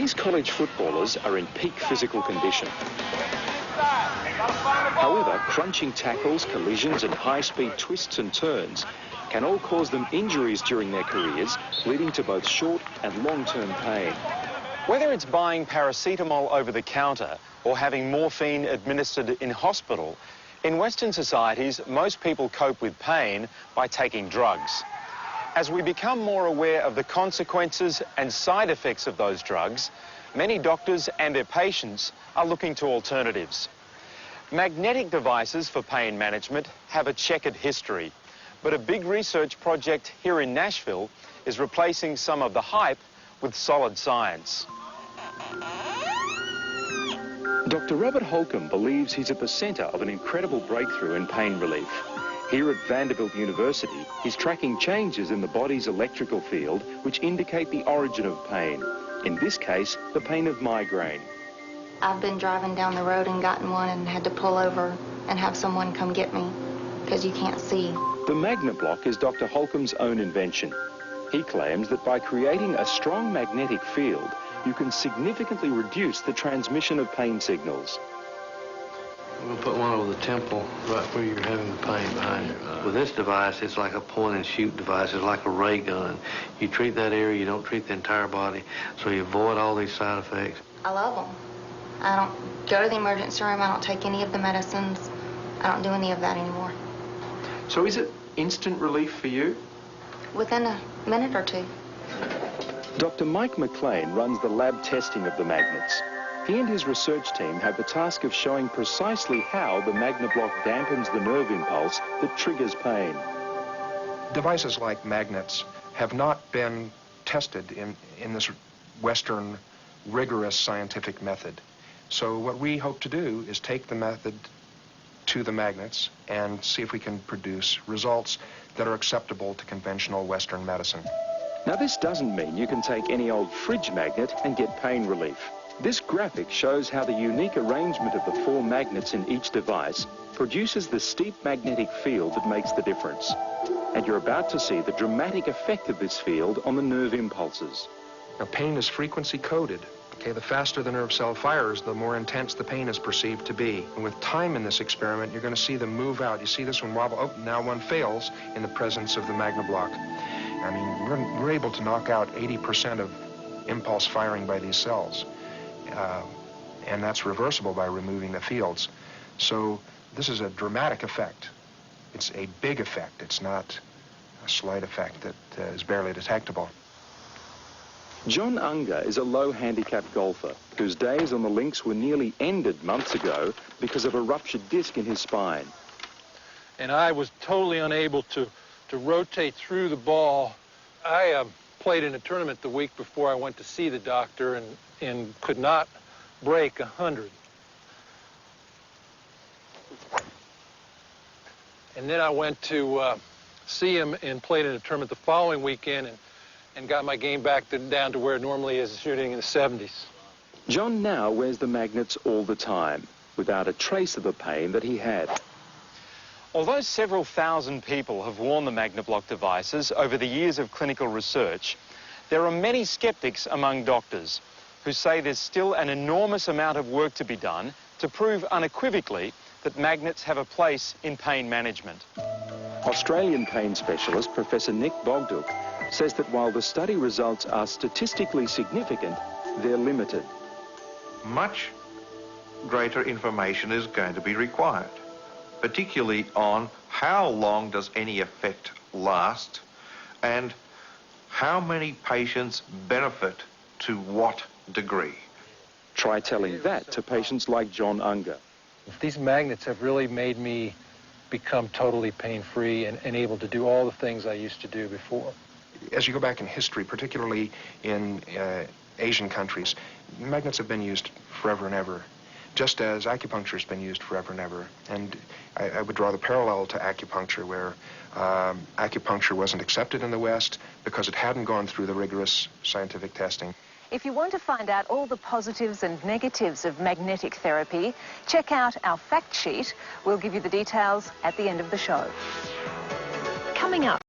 These college footballers are in peak physical condition. However, crunching tackles, collisions and high-speed twists and turns can all cause them injuries during their careers, leading to both short and long-term pain. Whether it's buying paracetamol over the counter or having morphine administered in hospital, in Western societies, most people cope with pain by taking drugs. As we become more aware of the consequences and side effects of those drugs, many doctors and their patients are looking to alternatives. Magnetic devices for pain management have a checkered history, but a big research project here in Nashville is replacing some of the hype with solid science. Dr. Robert Holcomb believes he's at the centre of an incredible breakthrough in pain relief. Here at Vanderbilt University, he's tracking changes in the body's electrical field which indicate the origin of pain. In this case, the pain of migraine. I've been driving down the road and gotten one and had to pull over and have someone come get me because you can't see. The Magna Bloc is Dr. Holcomb's own invention. He claims that by creating a strong magnetic field, you can significantly reduce the transmission of pain signals. I'm going to put one over the temple right where you're having the pain behind you. With this device, it's like a point-and-shoot device. It's like a ray gun. You treat that area, you don't treat the entire body, so you avoid all these side effects. I love them. I don't go to the emergency room. I don't take any of the medicines. I don't do any of that anymore. So is it instant relief for you? Within a minute or two. Dr. Mike McLean runs the lab testing of the magnets. He and his research team have the task of showing precisely how the Magna Bloc dampens the nerve impulse that triggers pain. Devices like magnets have not been tested in this Western rigorous scientific method. So what we hope to do is take the method to the magnets and see if we can produce results that are acceptable to conventional Western medicine. Now, this doesn't mean you can take any old fridge magnet and get pain relief. This graphic shows how the unique arrangement of the 4 magnets in each device produces the steep magnetic field that makes the difference. And you're about to see the dramatic effect of this field on the nerve impulses. Now, pain is frequency coded. Okay, the faster the nerve cell fires, the more intense the pain is perceived to be. And with time in this experiment, you're going to see them move out. You see this one wobble. Oh, now one fails in the presence of the Magna Bloc. I mean, we're able to knock out 80% of impulse firing by these cells. And that's reversible by removing the fields. So this is a dramatic effect. It's a big effect. It's not a slight effect that is barely detectable. John Unger is a low-handicapped golfer whose days on the links were nearly ended months ago because of a ruptured disc in his spine. And I was totally unable to rotate through the ball. I played in a tournament the week before I went to see the doctor and could not break 100. And then I went to see him and played in a tournament the following weekend and got my game back down to where it normally is, shooting in the 70s. John now wears the magnets all the time, without a trace of the pain that he had. Although several thousand people have worn the Magna Bloc devices over the years of clinical research, there are many skeptics among doctors who say there's still an enormous amount of work to be done to prove unequivocally that magnets have a place in pain management. Australian pain specialist Professor Nick Bogduk says that while the study results are statistically significant, they're limited. Much greater information is going to be required, particularly on how long does any effect last and how many patients benefit to what degree. Try telling that to patients like John Unger. These magnets have really made me become totally pain-free and able to do all the things I used to do before. As you go back in history, particularly in Asian countries, magnets have been used forever and ever, just as acupuncture has been used forever and ever. And I would draw the parallel to acupuncture, where acupuncture wasn't accepted in the West because it hadn't gone through the rigorous scientific testing. If you want to find out all the positives and negatives of magnetic therapy, check out our fact sheet. We'll give you the details at the end of the show. Coming up,